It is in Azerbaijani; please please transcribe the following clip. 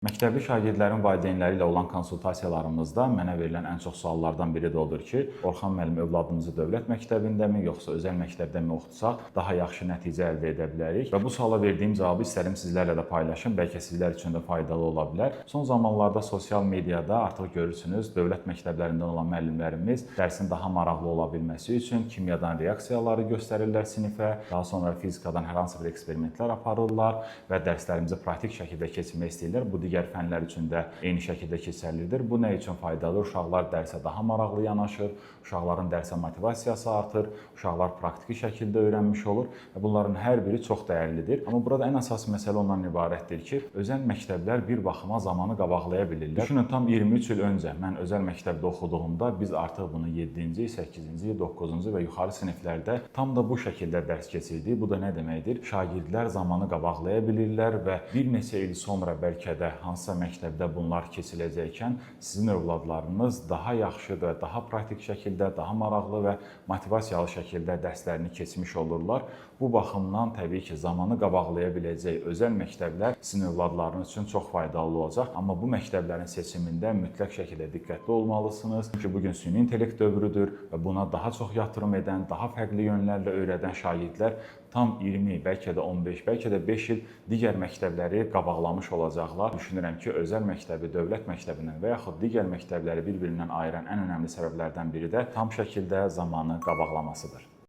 Məktəbli şagirdlərin valideynləri ilə olan konsultasiyalarımızda mənə verilən ən çox suallardan biri də odur ki, Orxan müəllim övladımızı dövlət məktəbindəmi, yoxsa özəl məktəbdəmi oxutsaq daha yaxşı nəticə əldə edə bilərik? Və bu suala verdiyim cavabı istədim sizlərlə də paylaşım, bəlkə sizlər üçün də faydalı ola bilər. Son zamanlarda sosial mediada artıq görürsünüz, dövlət məktəblərindən olan müəllimlərimiz dərsin daha maraqlı ola bilməsi üçün kimyadan reaksiyaları göstərirlər sinifə, daha sonra fizikadan hər hansı bir eksperimentlər aparırlar və dərslərimizi praktik şəkildə keçirmək istəyirlər. Bu digər fənlər üçün də eyni şəkildə keçərlidir. Bu nə üçün faydalı? Uşaqlar dərsə daha maraqlı yanaşır, uşaqların dərsə motivasiyası artır, uşaqlar praktiki şəkildə öyrənmiş olur və bunların hər biri çox dəyərlidir. Amma burada ən əsas məsələ ondan ibarətdir ki, özəl məktəblər bir baxıma zamanı qabaqlaya bilirlər. Düşünün, tam 23 il öncə mən özəl məktəbdə oxuduğumda biz artıq bunu 7-ci, 8-ci, 9-cu və yuxarı siniflərdə tam da bu şəkildə dərs keçirdik. Bu da nə deməkdir? Şagirdlər zamanı qabaqlaya bilirlər və bir neçə il sonra bəlkə də hansısa məktəbdə bunlar keçiləcəykən sizin övladlarınız daha yaxşı və daha praktik şəkildə, daha maraqlı və motivasiyalı şəkildə dərslərini keçmiş olurlar. Bu baxımdan təbii ki, zamanı qabaqlaya biləcək özəl məktəblər sizin övladlarınız üçün çox faydalı olacaq. Amma bu məktəblərin seçimində mütləq şəkildə diqqətli olmalısınız. Çünki bugün süni intellekt dövrüdür və buna daha çox yatırım edən, daha fərqli yönlərlə öyrədən şagirdlər tam 20, bəlkə də 15, bəlkə də 5 il digər məktəbləri qabaqlamış olacaqlar. Düşünürəm ki, özəl məktəbi dövlət məktəbindən və yaxud digər məktəbləri bir-birindən ayıran ən önəmli səbəblərdən biri də tam şəkildə zamanı qabaqlamasıdır.